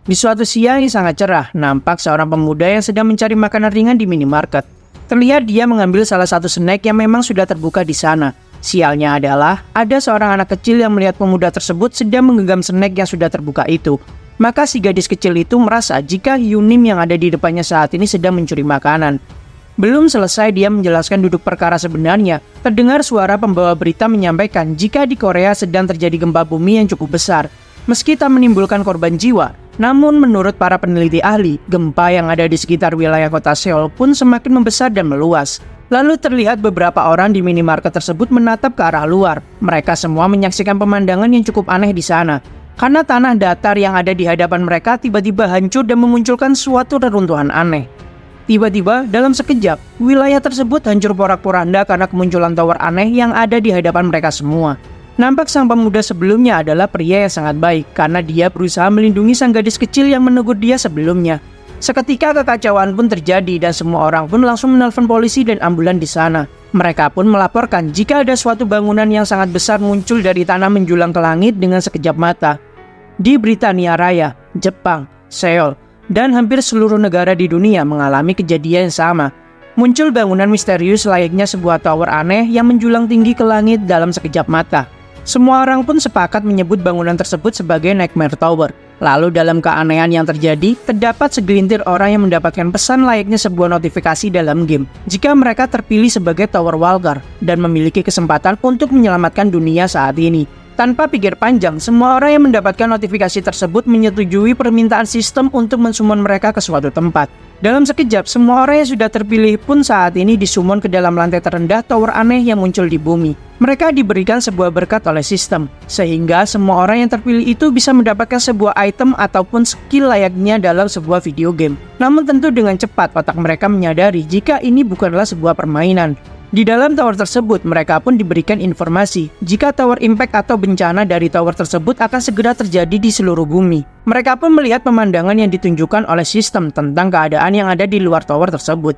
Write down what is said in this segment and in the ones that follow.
Di suatu siang yang sangat cerah, nampak seorang pemuda yang sedang mencari makanan ringan di minimarket. Terlihat dia mengambil salah satu snack yang memang sudah terbuka di sana. Sialnya adalah, ada seorang anak kecil yang melihat pemuda tersebut sedang menggenggam snack yang sudah terbuka itu. Maka si gadis kecil itu merasa jika Yunim yang ada di depannya saat ini sedang mencuri makanan. Belum selesai dia menjelaskan duduk perkara sebenarnya, terdengar suara pembawa berita menyampaikan jika di Korea sedang terjadi gempa bumi yang cukup besar. Meski tak menimbulkan korban jiwa, namun menurut para peneliti ahli, gempa yang ada di sekitar wilayah kota Seoul pun semakin membesar dan meluas. Lalu terlihat beberapa orang di minimarket tersebut menatap ke arah luar. Mereka semua menyaksikan pemandangan yang cukup aneh di sana. Karena tanah datar yang ada di hadapan mereka tiba-tiba hancur dan memunculkan suatu reruntuhan aneh. Tiba-tiba, dalam sekejap, wilayah tersebut hancur porak-poranda karena kemunculan tower aneh yang ada di hadapan mereka semua. Nampak sang pemuda sebelumnya adalah pria yang sangat baik karena dia berusaha melindungi sang gadis kecil yang menegur dia sebelumnya. Seketika kekacauan pun terjadi dan semua orang pun langsung menelpon polisi dan ambulan di sana. Mereka pun melaporkan jika ada suatu bangunan yang sangat besar muncul dari tanah menjulang ke langit dengan sekejap mata. Di Britania Raya, Jepang, Seoul, dan hampir seluruh negara di dunia mengalami kejadian yang sama. Muncul bangunan misterius layaknya sebuah tower aneh yang menjulang tinggi ke langit dalam sekejap mata. Semua orang pun sepakat menyebut bangunan tersebut sebagai Nightmare Tower. Lalu dalam keanehan yang terjadi, terdapat segelintir orang yang mendapatkan pesan layaknya sebuah notifikasi dalam game. Jika mereka terpilih sebagai Tower Walker dan memiliki kesempatan untuk menyelamatkan dunia saat ini. Tanpa pikir panjang, semua orang yang mendapatkan notifikasi tersebut menyetujui permintaan sistem untuk mensummon mereka ke suatu tempat. Dalam sekejap, semua orang yang sudah terpilih pun saat ini disummon ke dalam lantai terendah tower aneh yang muncul di bumi. Mereka diberikan sebuah berkat oleh sistem, sehingga semua orang yang terpilih itu bisa mendapatkan sebuah item ataupun skill layaknya dalam sebuah video game. Namun tentu dengan cepat otak mereka menyadari jika ini bukanlah sebuah permainan. Di dalam tower tersebut, mereka pun diberikan informasi jika tower impact atau bencana dari tower tersebut akan segera terjadi di seluruh bumi. Mereka pun melihat pemandangan yang ditunjukkan oleh sistem tentang keadaan yang ada di luar tower tersebut.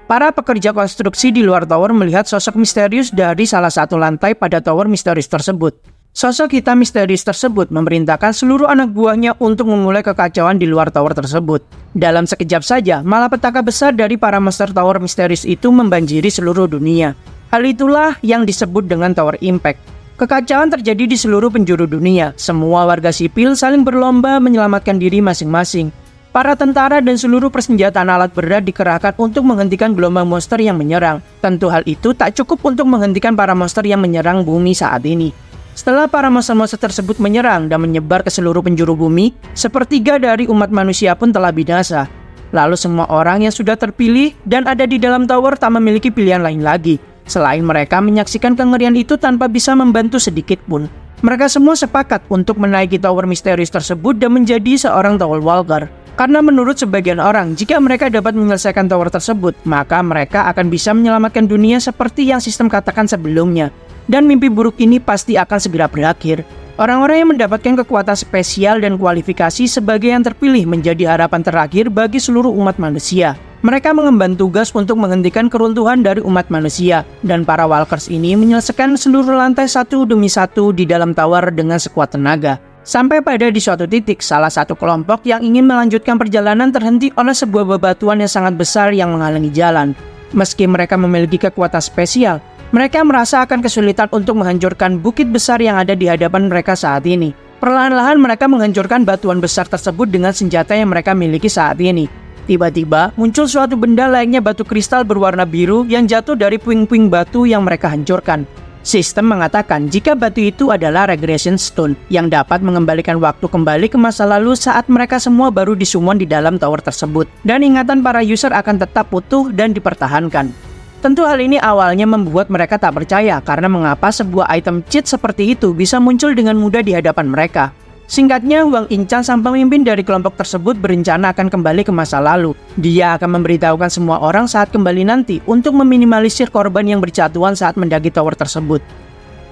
Para pekerja konstruksi di luar tower melihat sosok misterius dari salah satu lantai pada tower misterius tersebut. Sosok hitam misterius tersebut memerintahkan seluruh anak buahnya untuk memulai kekacauan di luar tower tersebut. Dalam sekejap saja, malapetaka besar dari para monster tower misterius itu membanjiri seluruh dunia. Hal itulah yang disebut dengan Tower Impact. Kekacauan terjadi di seluruh penjuru dunia. Semua warga sipil saling berlomba menyelamatkan diri masing-masing. Para tentara dan seluruh persenjataan alat berat dikerahkan untuk menghentikan gelombang monster yang menyerang. Tentu hal itu tak cukup untuk menghentikan para monster yang menyerang bumi saat ini. Setelah para monster-monster tersebut menyerang dan menyebar ke seluruh penjuru bumi, sepertiga dari umat manusia pun telah binasa. Lalu semua orang yang sudah terpilih dan ada di dalam tower tak memiliki pilihan lain lagi, selain mereka menyaksikan kengerian itu tanpa bisa membantu sedikit pun. Mereka semua sepakat untuk menaiki tower misterius tersebut dan menjadi seorang Tower Walker. Karena menurut sebagian orang, jika mereka dapat menyelesaikan tower tersebut, maka mereka akan bisa menyelamatkan dunia seperti yang sistem katakan sebelumnya. Dan mimpi buruk ini pasti akan segera berakhir. Orang-orang yang mendapatkan kekuatan spesial dan kualifikasi sebagai yang terpilih menjadi harapan terakhir bagi seluruh umat manusia. Mereka mengemban tugas untuk menghentikan keruntuhan dari umat manusia, dan para Walkers ini menyelesaikan seluruh lantai satu demi satu di dalam tower dengan sekuat tenaga. Sampai pada di suatu titik, salah satu kelompok yang ingin melanjutkan perjalanan terhenti oleh sebuah bebatuan yang sangat besar yang menghalangi jalan. Meski mereka memiliki kekuatan spesial, mereka merasa akan kesulitan untuk menghancurkan bukit besar yang ada di hadapan mereka saat ini. Perlahan-lahan mereka menghancurkan batuan besar tersebut dengan senjata yang mereka miliki saat ini. Tiba-tiba muncul suatu benda layaknya batu kristal berwarna biru yang jatuh dari puing-puing batu yang mereka hancurkan. Sistem mengatakan jika batu itu adalah Regression Stone yang dapat mengembalikan waktu kembali ke masa lalu saat mereka semua baru disummon di dalam tower tersebut. Dan ingatan para user akan tetap utuh dan dipertahankan. Tentu hal ini awalnya membuat mereka tak percaya karena mengapa sebuah item cheat seperti itu bisa muncul dengan mudah di hadapan mereka. Singkatnya, Wang Inchan sang pemimpin dari kelompok tersebut berencana akan kembali ke masa lalu. Dia akan memberitahukan semua orang saat kembali nanti untuk meminimalisir korban yang berjatuhan saat mendaki tower tersebut.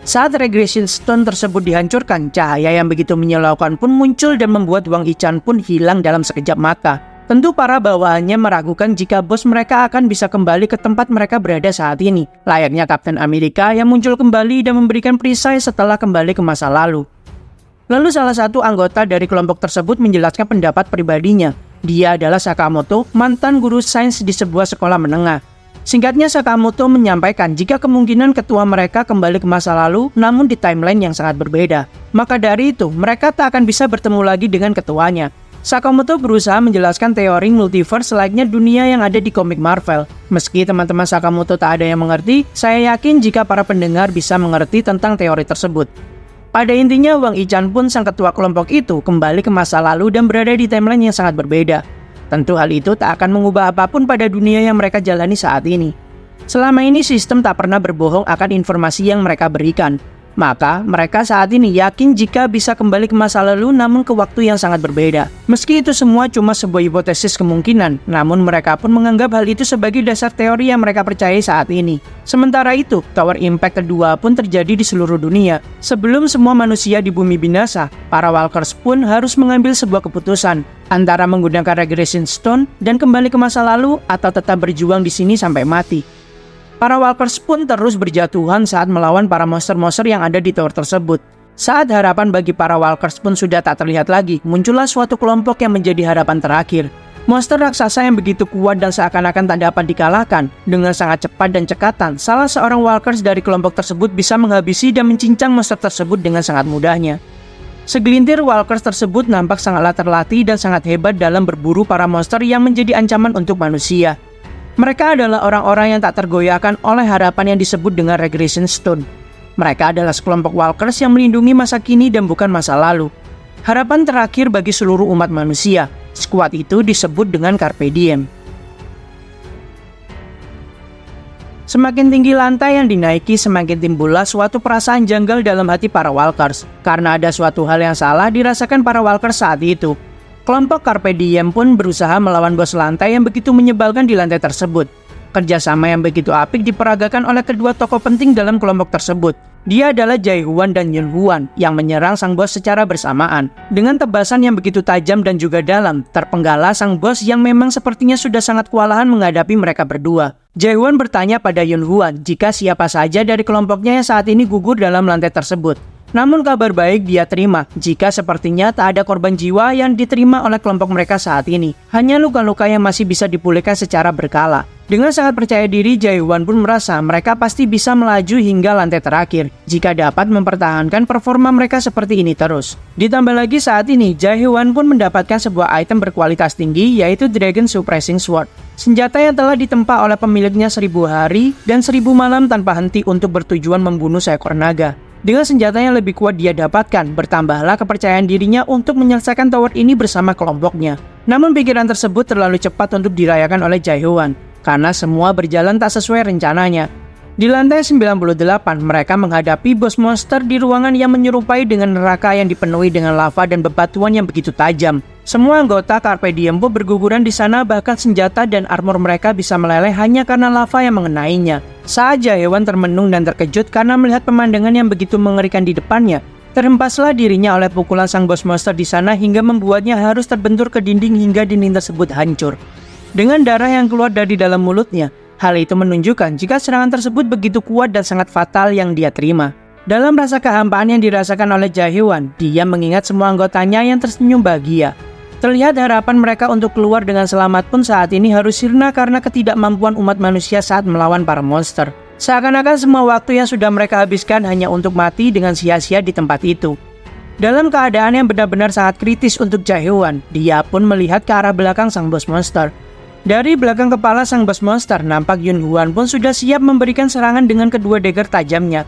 Saat Regression Stone tersebut dihancurkan, cahaya yang begitu menyilaukan pun muncul dan membuat Wang Inchan pun hilang dalam sekejap mata. Tentu para bawahannya meragukan jika bos mereka akan bisa kembali ke tempat mereka berada saat ini, layaknya Kapten Amerika yang muncul kembali dan memberikan perisai setelah kembali ke masa lalu. Lalu salah satu anggota dari kelompok tersebut menjelaskan pendapat pribadinya. Dia adalah Sakamoto, mantan guru sains di sebuah sekolah menengah. Singkatnya, Sakamoto menyampaikan jika kemungkinan ketua mereka kembali ke masa lalu namun di timeline yang sangat berbeda. Maka dari itu, mereka tak akan bisa bertemu lagi dengan ketuanya. Sakamoto berusaha menjelaskan teori multiverse layaknya dunia yang ada di komik Marvel. Meski teman-teman Sakamoto tak ada yang mengerti, saya yakin jika para pendengar bisa mengerti tentang teori tersebut. Pada intinya, Wang Ichan pun sang ketua kelompok itu kembali ke masa lalu dan berada di timeline yang sangat berbeda. Tentu hal itu tak akan mengubah apapun pada dunia yang mereka jalani saat ini. Selama ini sistem tak pernah berbohong akan informasi yang mereka berikan. Maka mereka saat ini yakin jika bisa kembali ke masa lalu namun ke waktu yang sangat berbeda. Meski itu semua cuma sebuah hipotesis kemungkinan, namun mereka pun menganggap hal itu sebagai dasar teori yang mereka percayai saat ini. Sementara itu, Tower Impact kedua pun terjadi di seluruh dunia. Sebelum semua manusia di bumi binasa, para Walkers pun harus mengambil sebuah keputusan antara menggunakan Regression Stone dan kembali ke masa lalu atau tetap berjuang di sini sampai mati. Para Walkers pun terus berjatuhan saat melawan para monster-monster yang ada di tower tersebut. Saat harapan bagi para Walkers pun sudah tak terlihat lagi, muncullah suatu kelompok yang menjadi harapan terakhir. Monster raksasa yang begitu kuat dan seakan-akan tak dapat dikalahkan. Dengan sangat cepat dan cekatan, salah seorang Walkers dari kelompok tersebut bisa menghabisi dan mencincang monster tersebut dengan sangat mudahnya. Segelintir Walkers tersebut nampak sangatlah terlatih dan sangat hebat dalam berburu para monster yang menjadi ancaman untuk manusia. Mereka adalah orang-orang yang tak tergoyahkan oleh harapan yang disebut dengan Regression Stone. Mereka adalah sekelompok Walkers yang melindungi masa kini dan bukan masa lalu. Harapan terakhir bagi seluruh umat manusia. Skuad itu disebut dengan Carpe Diem. Semakin tinggi lantai yang dinaiki, semakin timbullah suatu perasaan janggal dalam hati para Walkers. Karena ada suatu hal yang salah dirasakan para Walkers saat itu. Kelompok Carpe Diem pun berusaha melawan bos lantai yang begitu menyebalkan di lantai tersebut. Kerjasama yang begitu apik diperagakan oleh kedua tokoh penting dalam kelompok tersebut. Dia adalah Jae Hwan dan Yun Hwan yang menyerang sang bos secara bersamaan. Dengan tebasan yang begitu tajam dan juga dalam, terpenggalah sang bos yang memang sepertinya sudah sangat kewalahan menghadapi mereka berdua. Jae Hwan bertanya pada Yun Hwan jika siapa saja dari kelompoknya yang saat ini gugur dalam lantai tersebut. Namun kabar baik dia terima jika sepertinya tak ada korban jiwa yang diterima oleh kelompok mereka saat ini. Hanya luka-luka yang masih bisa dipulihkan secara berkala. Dengan sangat percaya diri, Jae Hwan pun merasa mereka pasti bisa melaju hingga lantai terakhir jika dapat mempertahankan performa mereka seperti ini terus. Ditambah lagi saat ini, Jae Hwan pun mendapatkan sebuah item berkualitas tinggi yaitu Dragon Suppressing Sword. Senjata yang telah ditempa oleh pemiliknya 1000 hari dan 1000 malam tanpa henti untuk bertujuan membunuh seekor naga. Dengan senjata yang lebih kuat dia dapatkan, bertambahlah kepercayaan dirinya untuk menyelesaikan tower ini bersama kelompoknya. Namun pikiran tersebut terlalu cepat untuk dirayakan oleh Jae Hwan, karena semua berjalan tak sesuai rencananya. Di lantai 98, mereka menghadapi bos monster di ruangan yang menyerupai dengan neraka yang dipenuhi dengan lava dan bebatuan yang begitu tajam. Semua anggota Carpe Diem pun berguguran di sana, bahkan senjata dan armor mereka bisa meleleh hanya karena lava yang mengenainya. Saat Jae Hwan termenung dan terkejut karena melihat pemandangan yang begitu mengerikan di depannya, terhempaslah dirinya oleh pukulan sang bos monster di sana hingga membuatnya harus terbentur ke dinding hingga dinding tersebut hancur. Dengan darah yang keluar dari dalam mulutnya, hal itu menunjukkan jika serangan tersebut begitu kuat dan sangat fatal yang dia terima. Dalam rasa kehampaan yang dirasakan oleh Jae Hwan, dia mengingat semua anggotanya yang tersenyum bahagia. Terlihat harapan mereka untuk keluar dengan selamat pun saat ini harus sirna karena ketidakmampuan umat manusia saat melawan para monster. Seakan-akan semua waktu yang sudah mereka habiskan hanya untuk mati dengan sia-sia di tempat itu. Dalam keadaan yang benar-benar sangat kritis untuk Jae Hwan, dia pun melihat ke arah belakang sang bos monster. Dari belakang kepala sang bos monster, nampak Yun Hwan pun sudah siap memberikan serangan dengan kedua dagger tajamnya.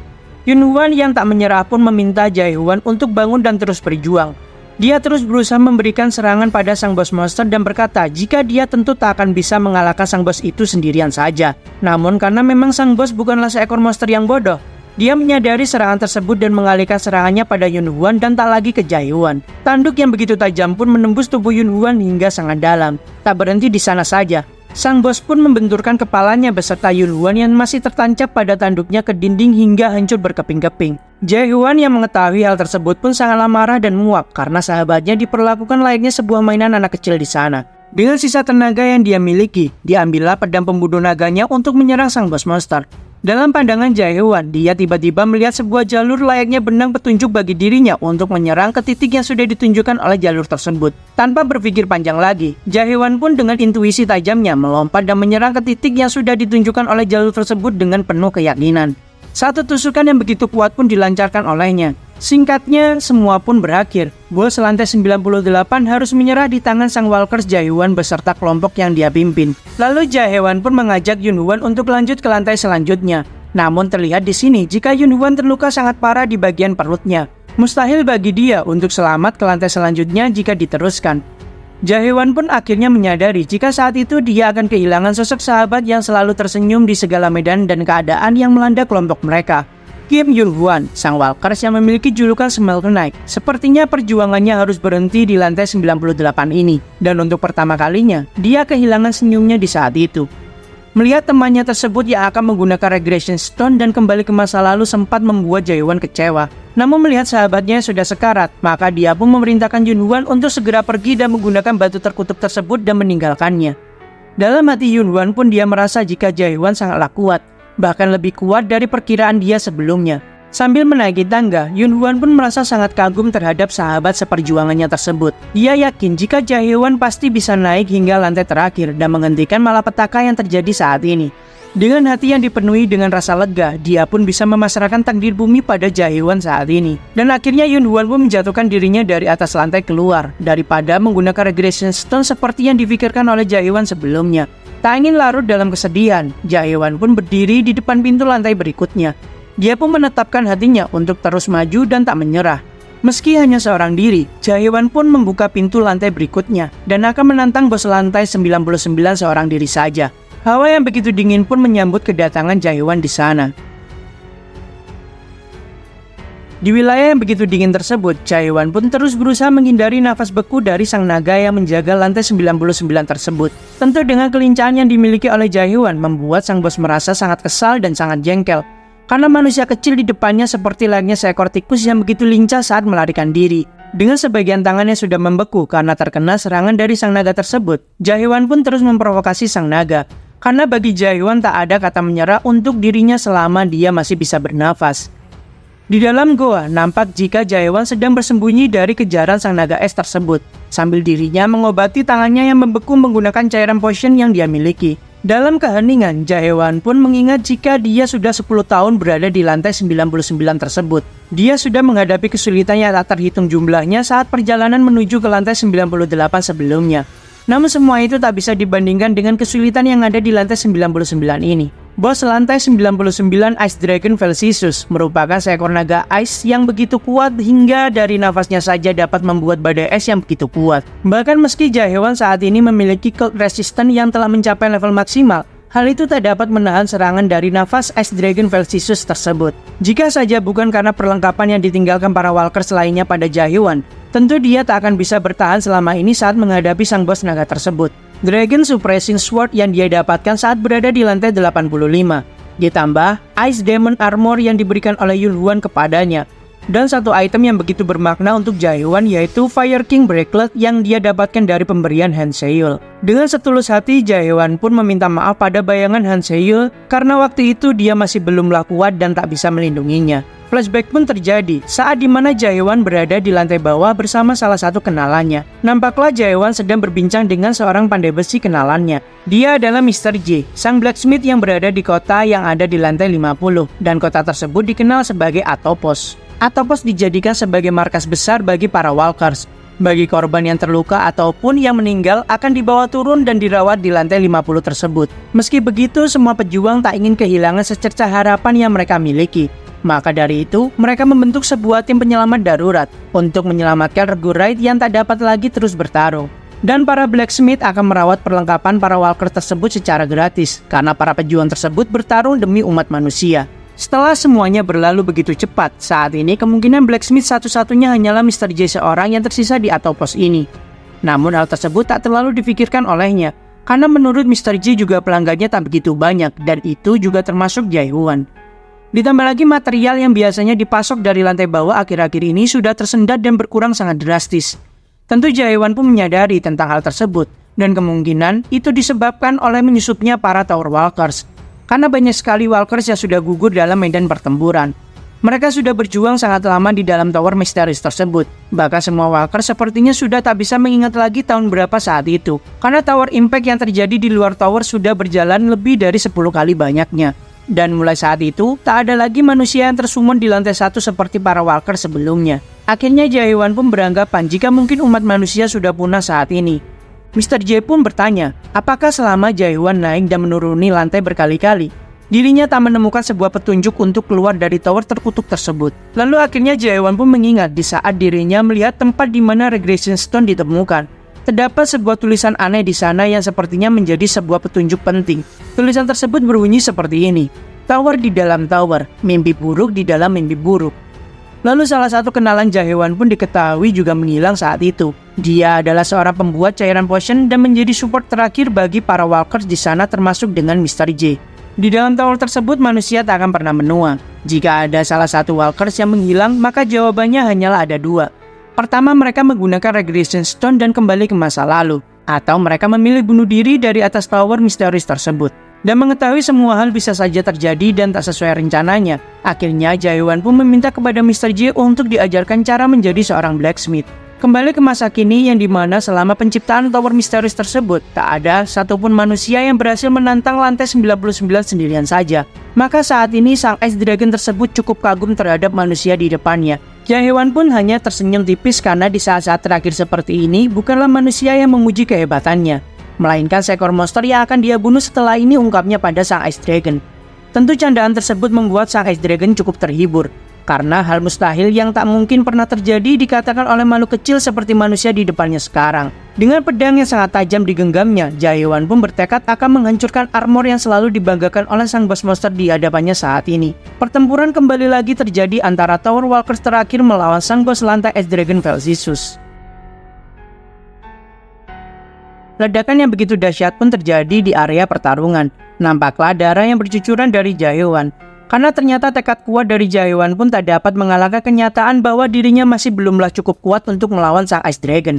Yun Hwan yang tak menyerah pun meminta Jae Hwan untuk bangun dan terus berjuang. Dia terus berusaha memberikan serangan pada sang bos monster dan berkata jika dia tentu tak akan bisa mengalahkan sang bos itu sendirian saja. Namun karena memang sang bos bukanlah seekor monster yang bodoh, dia menyadari serangan tersebut dan mengalihkan serangannya pada Yun Hwan dan tak lagi ke Jae Hwan. Tanduk yang begitu tajam pun menembus tubuh Yun Hwan hingga sangat dalam. Tak berhenti di sana saja, sang bos pun membenturkan kepalanya beserta Yun Hwan yang masih tertancap pada tanduknya ke dinding hingga hancur berkeping-keping. Jae Hwan yang mengetahui hal tersebut pun sangatlah marah dan muak karena sahabatnya diperlakukan layaknya sebuah mainan anak kecil di sana. Dengan sisa tenaga yang dia miliki, diambillah pedang pembunuh naganya untuk menyerang sang bos monster. Dalam pandangan Jae-hwan, dia tiba-tiba melihat sebuah jalur layaknya benang petunjuk bagi dirinya untuk menyerang ke titik yang sudah ditunjukkan oleh jalur tersebut. Tanpa berpikir panjang lagi, Jae-hwan pun dengan intuisi tajamnya melompat dan menyerang ke titik yang sudah ditunjukkan oleh jalur tersebut dengan penuh keyakinan. Satu tusukan yang begitu kuat pun dilancarkan olehnya. Singkatnya, semua pun berakhir. Bos lantai 98 harus menyerah di tangan sang Walkers Jae-hwan beserta kelompok yang dia pimpin. Lalu Jae-hwan pun mengajak Yun-hwan untuk lanjut ke lantai selanjutnya. Namun terlihat di sini jika Yun-hwan terluka sangat parah di bagian perutnya. Mustahil bagi dia untuk selamat ke lantai selanjutnya jika diteruskan. Jae-hwan pun akhirnya menyadari jika saat itu dia akan kehilangan sosok sahabat yang selalu tersenyum di segala medan dan keadaan yang melanda kelompok mereka. Kim Yun-hwan, sang Walkers yang memiliki julukan Smelter Knight, sepertinya perjuangannya harus berhenti di lantai 98 ini. Dan untuk pertama kalinya, dia kehilangan senyumnya di saat itu. Melihat temannya tersebut yang akan menggunakan Regression Stone dan kembali ke masa lalu sempat membuat Jae-hwan kecewa. Namun melihat sahabatnya sudah sekarat, maka dia pun memerintahkan Yun-hwan untuk segera pergi dan menggunakan batu terkutuk tersebut dan meninggalkannya. Dalam hati Yun-hwan pun dia merasa jika Jae-hwan sangatlah kuat, bahkan lebih kuat dari perkiraan dia sebelumnya. Sambil menaiki tangga, Yun-hwan pun merasa sangat kagum terhadap sahabat seperjuangannya tersebut. Dia yakin jika Jae-hwan pasti bisa naik hingga lantai terakhir dan menghentikan malapetaka yang terjadi saat ini. Dengan hati yang dipenuhi dengan rasa lega, dia pun bisa memasrahkan takdir bumi pada Jae-hwan saat ini. Dan akhirnya Yun-hwan pun menjatuhkan dirinya dari atas lantai keluar, daripada menggunakan Regression Stone seperti yang difikirkan oleh Jae-hwan sebelumnya. Tak ingin larut dalam kesedihan, Jae-hwan pun berdiri di depan pintu lantai berikutnya. Dia pun menetapkan hatinya untuk terus maju dan tak menyerah. Meski hanya seorang diri, Jae-hwan pun membuka pintu lantai berikutnya dan akan menantang bos lantai 99 seorang diri saja. Hawa yang begitu dingin pun menyambut kedatangan Jae-hwan di sana. Di wilayah yang begitu dingin tersebut, Jae-hwan pun terus berusaha menghindari nafas beku dari sang naga yang menjaga lantai 99 tersebut. Tentu dengan kelincahan yang dimiliki oleh Jae-hwan membuat sang bos merasa sangat kesal dan sangat jengkel. Karena manusia kecil di depannya seperti layaknya seekor tikus yang begitu lincah saat melarikan diri. Dengan sebagian tangannya sudah membeku karena terkena serangan dari sang naga tersebut, Jae-hwan pun terus memprovokasi sang naga. Karena bagi Jae-hwan tak ada kata menyerah untuk dirinya selama dia masih bisa bernafas. Di dalam goa, nampak jika Jae-hwan sedang bersembunyi dari kejaran sang naga es tersebut, sambil dirinya mengobati tangannya yang membeku menggunakan cairan potion yang dia miliki. Dalam keheningan, Jae-hwan pun mengingat jika dia sudah 10 tahun berada di lantai 99 tersebut. Dia sudah menghadapi kesulitan yang tak terhitung jumlahnya saat perjalanan menuju ke lantai 98 sebelumnya. Namun semua itu tak bisa dibandingkan dengan kesulitan yang ada di lantai 99 ini. Bos lantai 99 Ice Dragon Velcisus merupakan seekor naga ice yang begitu kuat hingga dari nafasnya saja dapat membuat badai es yang begitu kuat. Bahkan meski Jae-hwan saat ini memiliki cold resistance yang telah mencapai level maksimal, hal itu tak dapat menahan serangan dari nafas Ice Dragon Velcisus tersebut. Jika saja bukan karena perlengkapan yang ditinggalkan para Walkers lainnya pada Jae-hwan, tentu dia tak akan bisa bertahan selama ini saat menghadapi sang bos naga tersebut. Dragon Suppressing Sword yang dia dapatkan saat berada di lantai 85. Ditambah Ice Demon Armor yang diberikan oleh Yun-hwan kepadanya. Dan satu item yang begitu bermakna untuk Jae-hwan yaitu Fire King Bracelet yang dia dapatkan dari pemberian Han Se-yeol. Dengan setulus hati, Jae-hwan pun meminta maaf pada bayangan Han Se-yeol karena waktu itu dia masih belumlah kuat dan tak bisa melindunginya. Flashback pun terjadi saat dimana Jae-hwan berada di lantai bawah bersama salah satu kenalannya. Nampaklah Jae-hwan sedang berbincang dengan seorang pandai besi kenalannya. Dia adalah Mr. J, sang blacksmith yang berada di kota yang ada di lantai 50, dan kota tersebut dikenal sebagai Atopos. Atopos dijadikan sebagai markas besar bagi para Walkers. Bagi korban yang terluka ataupun yang meninggal akan dibawa turun dan dirawat di lantai 50 tersebut. Meski begitu, semua pejuang tak ingin kehilangan secercah harapan yang mereka miliki. Maka dari itu, mereka membentuk sebuah tim penyelamat darurat untuk menyelamatkan regu raid yang tak dapat lagi terus bertarung. Dan para blacksmith akan merawat perlengkapan para walker tersebut secara gratis, karena para pejuang tersebut bertarung demi umat manusia. Setelah semuanya berlalu begitu cepat, saat ini kemungkinan blacksmith satu-satunya hanyalah Mr. J seorang yang tersisa di Atopos ini. Namun hal tersebut tak terlalu difikirkan olehnya, karena menurut Mr. J juga pelanggannya tak begitu banyak, dan itu juga termasuk Jae-hwan. Ditambah lagi material yang biasanya dipasok dari lantai bawah akhir-akhir ini sudah tersendat dan berkurang sangat drastis. Tentu Jae-hwan pun menyadari tentang hal tersebut, dan kemungkinan itu disebabkan oleh menyusupnya para Tower Walkers. karena banyak sekali walkers yang sudah gugur dalam medan pertempuran. Mereka sudah berjuang sangat lama di dalam tower misterius tersebut. Bahkan semua walker sepertinya sudah tak bisa mengingat lagi tahun berapa saat itu, karena tower impact yang terjadi di luar tower sudah berjalan lebih dari 10 kali banyaknya. Dan mulai saat itu, tak ada lagi manusia yang tersumun di lantai 1 seperti para walker sebelumnya. Akhirnya Jae-hwan pun beranggapan jika mungkin umat manusia sudah punah saat ini. Mr. J pun bertanya, apakah selama Jae-hwan naik dan menuruni lantai berkali-kali, dirinya tak menemukan sebuah petunjuk untuk keluar dari tower terkutuk tersebut. Lalu akhirnya Jae-hwan pun mengingat di saat dirinya melihat tempat di mana Regression Stone ditemukan. Terdapat sebuah tulisan aneh di sana yang sepertinya menjadi sebuah petunjuk penting. Tulisan tersebut berbunyi seperti ini, tower di dalam tower, mimpi buruk di dalam mimpi buruk. Lalu salah satu kenalan Jae-hwan pun diketahui juga menghilang saat itu. Dia adalah seorang pembuat cairan potion dan menjadi support terakhir bagi para walkers di sana termasuk dengan Mr. J. Di dalam tower tersebut manusia tak akan pernah menua. Jika ada salah satu walkers yang menghilang, maka jawabannya hanyalah ada dua. Pertama, mereka menggunakan Regression Stone dan kembali ke masa lalu. Atau mereka memilih bunuh diri dari atas tower misterius tersebut. Dan mengetahui semua hal bisa saja terjadi dan tak sesuai rencananya. Akhirnya Jae-hwan pun meminta kepada Mr. J untuk diajarkan cara menjadi seorang blacksmith. Kembali ke masa kini yang dimana selama penciptaan tower misterius tersebut, tak ada satupun manusia yang berhasil menantang lantai 99 sendirian saja. Maka saat ini sang Ice Dragon tersebut cukup kagum terhadap manusia di depannya. Jae-hwan pun hanya tersenyum tipis karena di saat-saat terakhir seperti ini bukanlah manusia yang memuji kehebatannya, melainkan seekor monster yang akan dia bunuh setelah ini, ungkapnya pada sang Ice Dragon. Tentu candaan tersebut membuat sang Ice Dragon cukup terhibur. Karena hal mustahil yang tak mungkin pernah terjadi dikatakan oleh makhluk kecil seperti manusia di depannya sekarang. Dengan pedang yang sangat tajam digenggamnya, Jae-hwan pun bertekad akan menghancurkan armor yang selalu dibanggakan oleh sang boss monster di hadapannya saat ini. Pertempuran kembali lagi terjadi antara Tower Walkers terakhir melawan sang boss lantai Ice Dragon Velsisus. Ledakan yang begitu dahsyat pun terjadi di area pertarungan. Nampaklah darah yang bercucuran dari Jae-hwan. Karena ternyata tekad kuat dari Jae-hwan pun tak dapat mengalahkan kenyataan bahwa dirinya masih belumlah cukup kuat untuk melawan sang Ice Dragon.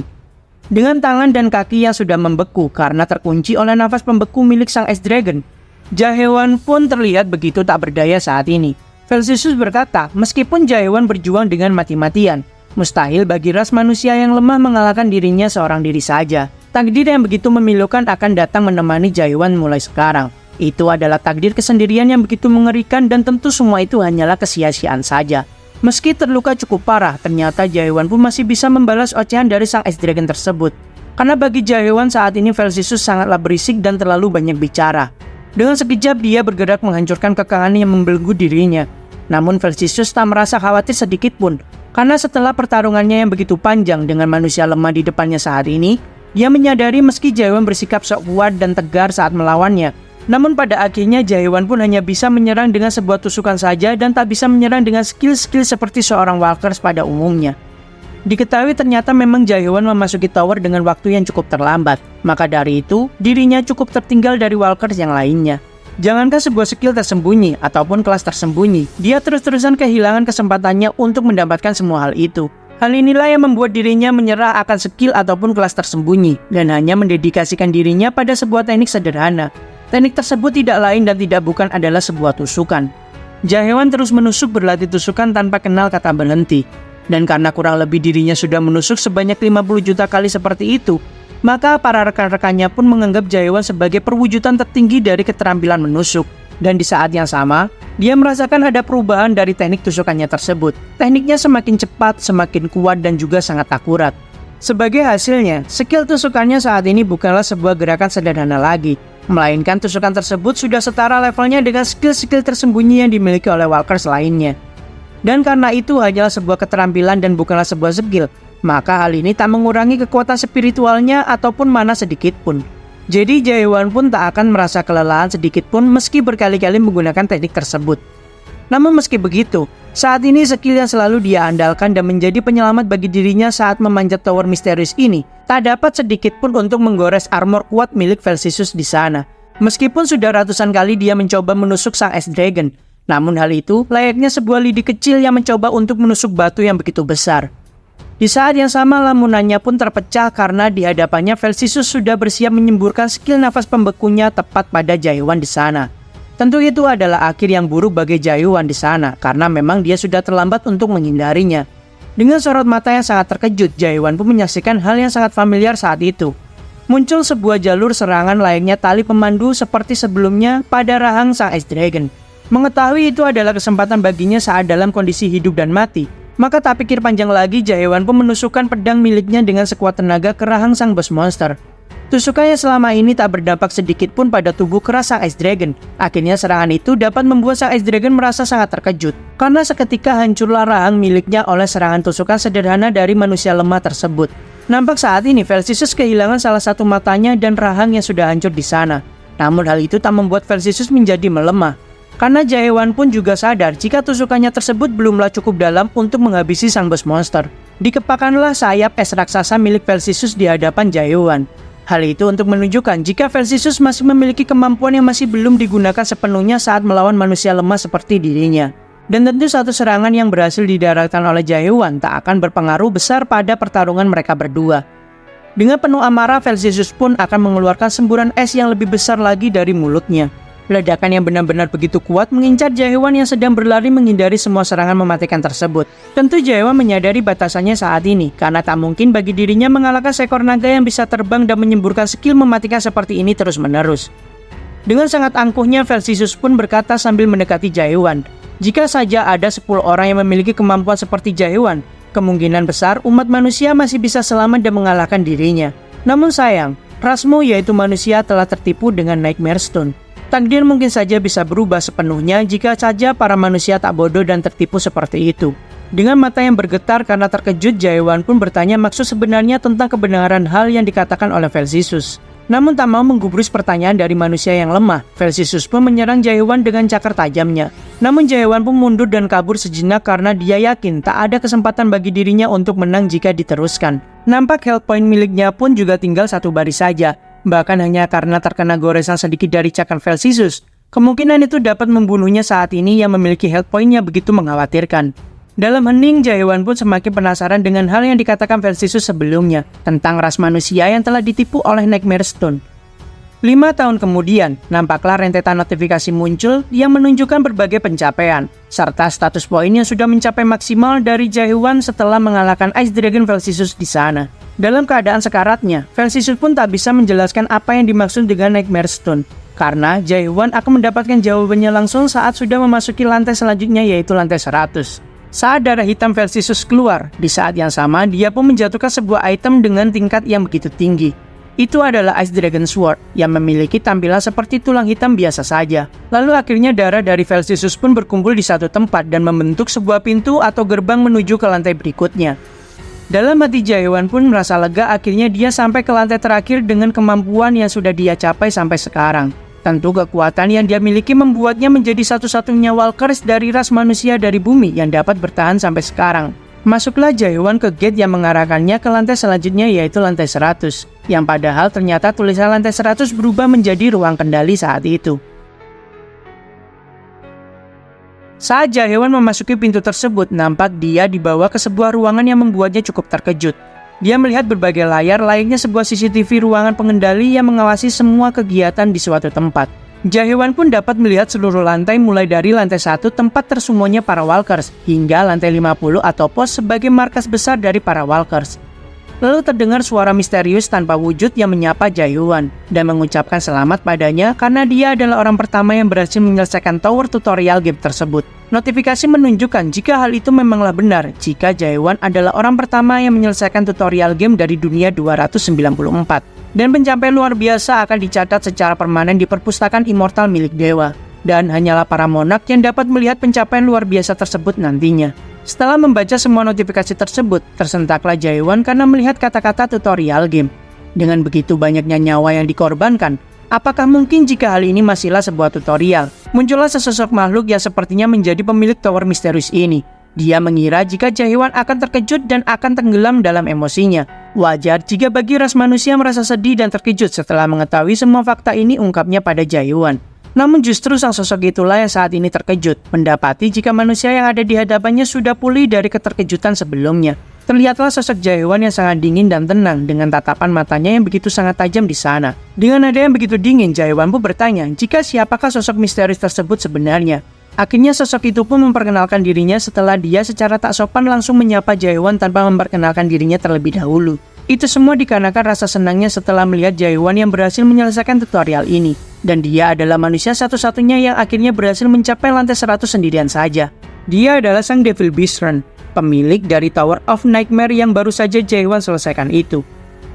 Dengan tangan dan kaki yang sudah membeku karena terkunci oleh nafas pembeku milik sang Ice Dragon, Jae-hwan pun terlihat begitu tak berdaya saat ini. Velsisus berkata, meskipun Jae-hwan berjuang dengan mati-matian, mustahil bagi ras manusia yang lemah mengalahkan dirinya seorang diri saja. Takdir yang begitu memilukan akan datang menemani Jae-hwan mulai sekarang. Itu adalah takdir kesendirian yang begitu mengerikan dan tentu semua itu hanyalah kesia-siaan saja. Meski terluka cukup parah, ternyata Jae-hwan pun masih bisa membalas ocehan dari sang Ice Dragon tersebut. Karena bagi Jae-hwan saat ini Velsisus sangatlah berisik dan terlalu banyak bicara. Dengan sekejap dia bergerak menghancurkan kekangan yang membelenggu dirinya. Namun Velsisus tak merasa khawatir sedikit pun. Karena setelah pertarungannya yang begitu panjang dengan manusia lemah di depannya saat ini, dia menyadari meski Jae-hwan bersikap sok kuat dan tegar saat melawannya, namun pada akhirnya Jae-hwan pun hanya bisa menyerang dengan sebuah tusukan saja dan tak bisa menyerang dengan skill-skill seperti seorang walkers pada umumnya. Diketahui ternyata memang Jae-hwan memasuki tower dengan waktu yang cukup terlambat, maka dari itu dirinya cukup tertinggal dari walkers yang lainnya. Jangankan sebuah skill tersembunyi ataupun kelas tersembunyi, dia terus-terusan kehilangan kesempatannya untuk mendapatkan semua hal itu. Hal inilah yang membuat dirinya menyerah akan skill ataupun kelas tersembunyi dan hanya mendedikasikan dirinya pada sebuah teknik sederhana. Teknik tersebut tidak lain dan tidak bukan adalah sebuah tusukan. Jae-hwan terus menusuk berlatih tusukan tanpa kenal kata berhenti. Dan karena kurang lebih dirinya sudah menusuk sebanyak 50 juta kali seperti itu, maka para rekan-rekannya pun menganggap Jae-hwan sebagai perwujudan tertinggi dari keterampilan menusuk. Dan di saat yang sama, dia merasakan ada perubahan dari teknik tusukannya tersebut. Tekniknya semakin cepat, semakin kuat dan juga sangat akurat. Sebagai hasilnya, skill tusukannya saat ini bukanlah sebuah gerakan sederhana lagi, melainkan tusukan tersebut sudah setara levelnya dengan skill-skill tersembunyi yang dimiliki oleh walkers lainnya. Dan karena itu hanyalah sebuah keterampilan dan bukanlah sebuah skill, maka hal ini tak mengurangi kekuatan spiritualnya ataupun mana sedikit pun. Jadi Jae-hwan pun tak akan merasa kelelahan sedikit pun meski berkali-kali menggunakan teknik tersebut. Namun meski begitu, saat ini skill yang selalu dia andalkan dan menjadi penyelamat bagi dirinya saat memanjat tower misterius ini, tak dapat sedikit pun untuk menggores armor kuat milik Velsisus di sana. Meskipun sudah ratusan kali dia mencoba menusuk sang Ice Dragon, namun hal itu layaknya sebuah lidi kecil yang mencoba untuk menusuk batu yang begitu besar. Di saat yang sama lamunannya pun terpecah karena di hadapannya Velsisus sudah bersiap menyemburkan skill nafas pembekunya tepat pada Jae-hwan di sana. Tentu itu adalah akhir yang buruk bagi Jae-won di sana karena memang dia sudah terlambat untuk menghindarinya. Dengan sorot mata yang sangat terkejut, Jae-won pun menyaksikan hal yang sangat familiar saat itu. Muncul sebuah jalur serangan layaknya tali pemandu seperti sebelumnya pada rahang sang Ice Dragon. Mengetahui itu adalah kesempatan baginya saat dalam kondisi hidup dan mati, maka tak pikir panjang lagi Jae-won pun menusukkan pedang miliknya dengan sekuat tenaga ke rahang sang bos monster. Tusukannya selama ini tak berdampak sedikit pun pada tubuh keras sang Ice Dragon. Akhirnya serangan itu dapat membuat sang Ice Dragon merasa sangat terkejut, karena seketika hancurlah rahang miliknya oleh serangan tusukan sederhana dari manusia lemah tersebut. Nampak saat ini Velcisus kehilangan salah satu matanya dan rahang yang sudah hancur di sana. Namun hal itu tak membuat Velcisus menjadi melemah, karena Jae-won pun juga sadar jika tusukannya tersebut belumlah cukup dalam untuk menghabisi sang bos monster. Dikepakanlah sayap es raksasa milik Velcisus di hadapan Jae-won. Hal itu untuk menunjukkan jika Velcisus masih memiliki kemampuan yang masih belum digunakan sepenuhnya saat melawan manusia lemah seperti dirinya. Dan tentu satu serangan yang berhasil didaratkan oleh Jae-won tak akan berpengaruh besar pada pertarungan mereka berdua. Dengan penuh amarah, Velcisus pun akan mengeluarkan semburan es yang lebih besar lagi dari mulutnya. Ledakan yang benar-benar begitu kuat mengincar Jae-won yang sedang berlari menghindari semua serangan mematikan tersebut. Tentu Jae-won menyadari batasannya saat ini, karena tak mungkin bagi dirinya mengalahkan seekor naga yang bisa terbang dan menyemburkan skill mematikan seperti ini terus-menerus. Dengan sangat angkuhnya, Velcisus pun berkata sambil mendekati Jae-won, jika saja ada 10 orang yang memiliki kemampuan seperti Jae-won, kemungkinan besar umat manusia masih bisa selamat dan mengalahkan dirinya. Namun sayang, rasmu yaitu manusia telah tertipu dengan Nightmare Stone. Takdir mungkin saja bisa berubah sepenuhnya jika saja para manusia tak bodoh dan tertipu seperti itu. Dengan mata yang bergetar karena terkejut, Jae-won pun bertanya maksud sebenarnya tentang kebenaran hal yang dikatakan oleh Velcisus. Namun tak mau menggubris pertanyaan dari manusia yang lemah, Velcisus pun menyerang Jae-won dengan cakar tajamnya. Namun Jae-won pun mundur dan kabur sejenak karena dia yakin tak ada kesempatan bagi dirinya untuk menang jika diteruskan. Nampak health point miliknya pun juga tinggal satu baris saja. Bahkan hanya karena terkena goresan sedikit dari cakar Velcisus, kemungkinan itu dapat membunuhnya saat ini yang memiliki health point-nya begitu mengkhawatirkan. Dalam hening, Jae-won pun semakin penasaran dengan hal yang dikatakan Velcisus sebelumnya tentang ras manusia yang telah ditipu oleh Nightmare Stone. 5 tahun kemudian, nampaklah rentetan notifikasi muncul yang menunjukkan berbagai pencapaian, serta status poin yang sudah mencapai maksimal dari Jae-won setelah mengalahkan Ice Dragon Velcisus di sana. Dalam keadaan sekaratnya, Velcisus pun tak bisa menjelaskan apa yang dimaksud dengan Nightmare Stone, karena Jae-won akan mendapatkan jawabannya langsung saat sudah memasuki lantai selanjutnya yaitu lantai 100. Saat darah hitam Velcisus keluar, di saat yang sama dia pun menjatuhkan sebuah item dengan tingkat yang begitu tinggi. Itu adalah Ice Dragon Sword yang memiliki tampilan seperti tulang hitam biasa saja. Lalu akhirnya darah dari Velcisus pun berkumpul di satu tempat dan membentuk sebuah pintu atau gerbang menuju ke lantai berikutnya. Dalam hati Jae-won pun merasa lega akhirnya dia sampai ke lantai terakhir dengan kemampuan yang sudah dia capai sampai sekarang. Tentu kekuatan yang dia miliki membuatnya menjadi satu-satunya walkers dari ras manusia dari bumi yang dapat bertahan sampai sekarang. Masuklah Jae-won ke gate yang mengarahkannya ke lantai selanjutnya yaitu lantai 100, yang padahal ternyata tulisan lantai 100 berubah menjadi ruang kendali saat itu. Saat Jae-won memasuki pintu tersebut, nampak dia dibawa ke sebuah ruangan yang membuatnya cukup terkejut. Dia melihat berbagai layar layaknya sebuah CCTV ruangan pengendali yang mengawasi semua kegiatan di suatu tempat. Jae-won pun dapat melihat seluruh lantai mulai dari lantai 1 tempat tersembunyinya para walkers hingga lantai 50 atau pos sebagai markas besar dari para walkers. Lalu terdengar suara misterius tanpa wujud yang menyapa Jae-won dan mengucapkan selamat padanya karena dia adalah orang pertama yang berhasil menyelesaikan tower tutorial game tersebut. Notifikasi menunjukkan jika hal itu memanglah benar jika Jae-won adalah orang pertama yang menyelesaikan tutorial game dari dunia 294. Dan pencapaian luar biasa akan dicatat secara permanen di perpustakaan immortal milik dewa. Dan hanyalah para monark yang dapat melihat pencapaian luar biasa tersebut nantinya. Setelah membaca semua notifikasi tersebut, tersentaklah Jae-won karena melihat kata-kata tutorial game. Dengan begitu banyaknya nyawa yang dikorbankan, apakah mungkin jika hal ini masihlah sebuah tutorial? Muncullah sesosok makhluk yang sepertinya menjadi pemilik tower misterius ini. Dia mengira jika Jae-won akan terkejut dan akan tenggelam dalam emosinya. Wajar jika bagi ras manusia merasa sedih dan terkejut setelah mengetahui semua fakta ini ungkapnya pada Jae-won. Namun justru sang sosok itulah yang saat ini terkejut, mendapati jika manusia yang ada di hadapannya sudah pulih dari keterkejutan sebelumnya. Terlihatlah sosok Jaewan yang sangat dingin dan tenang dengan tatapan matanya yang begitu sangat tajam di sana. Dengan nada yang begitu dingin, Jaewan pun bertanya jika siapakah sosok misterius tersebut sebenarnya. Akhirnya sosok itu pun memperkenalkan dirinya setelah dia secara tak sopan langsung menyapa Jaewan tanpa memperkenalkan dirinya terlebih dahulu. Itu semua dikarenakan rasa senangnya setelah melihat Jaewan yang berhasil menyelesaikan tutorial ini. Dan dia adalah manusia satu-satunya yang akhirnya berhasil mencapai lantai 100 sendirian saja. Dia adalah sang Devil Beastren, pemilik dari Tower of Nightmare yang baru saja Jaewan selesaikan itu.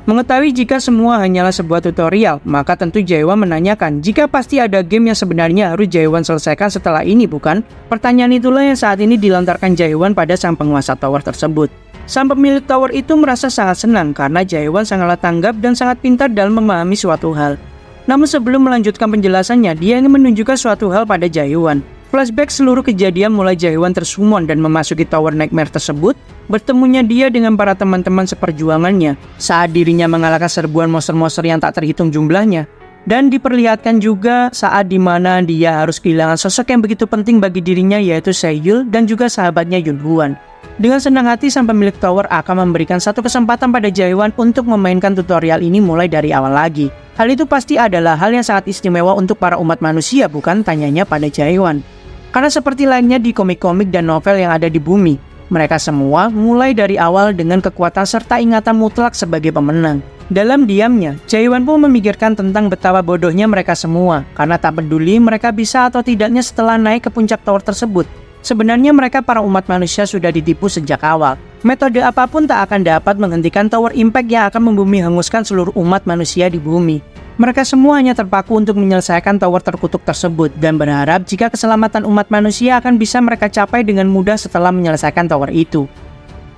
Mengetahui jika semua hanyalah sebuah tutorial, maka tentu Jaewan menanyakan jika pasti ada game yang sebenarnya harus Jaewan selesaikan setelah ini, bukan? Pertanyaan itulah yang saat ini dilontarkan Jaewan pada sang penguasa tower tersebut. Sang pemilik tower itu merasa sangat senang karena Jaewan sangatlah tanggap dan sangat pintar dalam memahami suatu hal. Namun sebelum melanjutkan penjelasannya, dia ingin menunjukkan suatu hal pada Jaewan. Flashback seluruh kejadian mulai Jaewan tersummon dan memasuki Tower Nightmare tersebut, bertemunya dia dengan para teman-teman seperjuangannya saat dirinya mengalahkan serbuan monster-monster yang tak terhitung jumlahnya. Dan diperlihatkan juga saat dimana dia harus kehilangan sosok yang begitu penting bagi dirinya, yaitu Seyul dan juga sahabatnya Yunhuan. Dengan senang hati, sang pemilik tower akan memberikan satu kesempatan pada Jaewan untuk memainkan tutorial ini mulai dari awal lagi. Hal itu pasti adalah hal yang sangat istimewa untuk para umat manusia, bukan? Tanyanya pada Jaewan. Karena seperti lainnya di komik-komik dan novel yang ada di bumi, mereka semua mulai dari awal dengan kekuatan serta ingatan mutlak sebagai pemenang. Dalam diamnya, Jaewan pun memikirkan tentang betapa bodohnya mereka semua, karena tak peduli mereka bisa atau tidaknya setelah naik ke puncak tower tersebut. Sebenarnya mereka para umat manusia sudah ditipu sejak awal. Metode apapun tak akan dapat menghentikan Tower Impact yang akan membumi hanguskan seluruh umat manusia di bumi. Mereka semua hanya terpaku untuk menyelesaikan tower terkutuk tersebut dan berharap jika keselamatan umat manusia akan bisa mereka capai dengan mudah setelah menyelesaikan tower itu.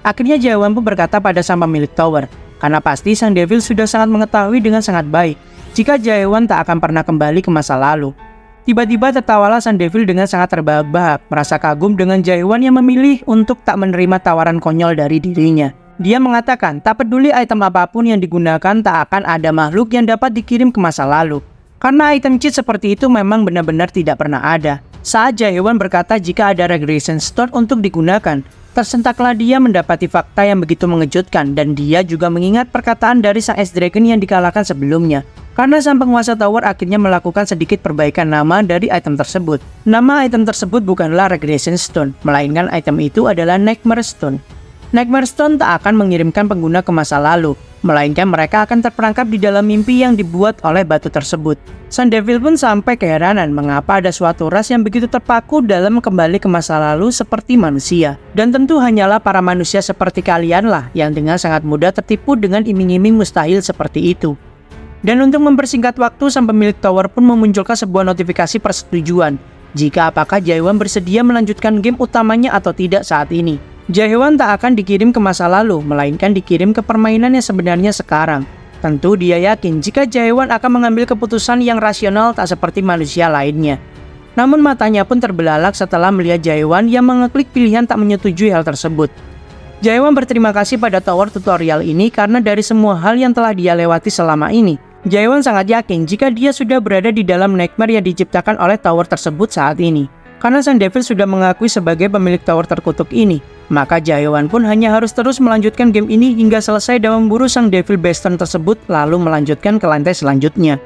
Akhirnya Jaewan pun berkata pada sang pemilik tower, karena pasti sang Devil sudah sangat mengetahui dengan sangat baik jika Jaewan tak akan pernah kembali ke masa lalu. Tiba-tiba tertawalah sang Devil dengan sangat terbahak-bahak, merasa kagum dengan Jaewan yang memilih untuk tak menerima tawaran konyol dari dirinya. Dia mengatakan tak peduli item apapun yang digunakan, tak akan ada makhluk yang dapat dikirim ke masa lalu. Karena item cheat seperti itu memang benar-benar tidak pernah ada. Saat Jaewan berkata jika ada Regression Stone untuk digunakan, tersentaklah dia mendapati fakta yang begitu mengejutkan dan dia juga mengingat perkataan dari sang S-Dragon yang dikalahkan sebelumnya. Karena sang penguasa tower akhirnya melakukan sedikit perbaikan nama dari item tersebut. Nama item tersebut bukanlah Regression Stone, melainkan item itu adalah Nightmare Stone. Nightmare Stone tak akan mengirimkan pengguna ke masa lalu, melainkan mereka akan terperangkap di dalam mimpi yang dibuat oleh batu tersebut. Sang Devil pun sampai keheranan mengapa ada suatu ras yang begitu terpaku dalam kembali ke masa lalu seperti manusia. Dan tentu hanyalah para manusia seperti kalianlah yang dengan sangat mudah tertipu dengan iming-iming mustahil seperti itu. Dan untuk mempersingkat waktu, sang pemilik tower pun memunculkan sebuah notifikasi persetujuan jika apakah Jaewan bersedia melanjutkan game utamanya atau tidak saat ini. Jaewan tak akan dikirim ke masa lalu, melainkan dikirim ke permainan yang sebenarnya sekarang. Tentu dia yakin jika Jaewan akan mengambil keputusan yang rasional tak seperti manusia lainnya. Namun matanya pun terbelalak setelah melihat Jaewan yang mengeklik pilihan tak menyetujui hal tersebut. Jaewan berterima kasih pada tower tutorial ini karena dari semua hal yang telah dia lewati selama ini, Jaewan sangat yakin jika dia sudah berada di dalam nightmare yang diciptakan oleh tower tersebut saat ini. Karena sang Devil sudah mengakui sebagai pemilik tower terkutuk ini, maka Jaewan pun hanya harus terus melanjutkan game ini hingga selesai dan memburu sang Devil Beastren tersebut lalu melanjutkan ke lantai selanjutnya.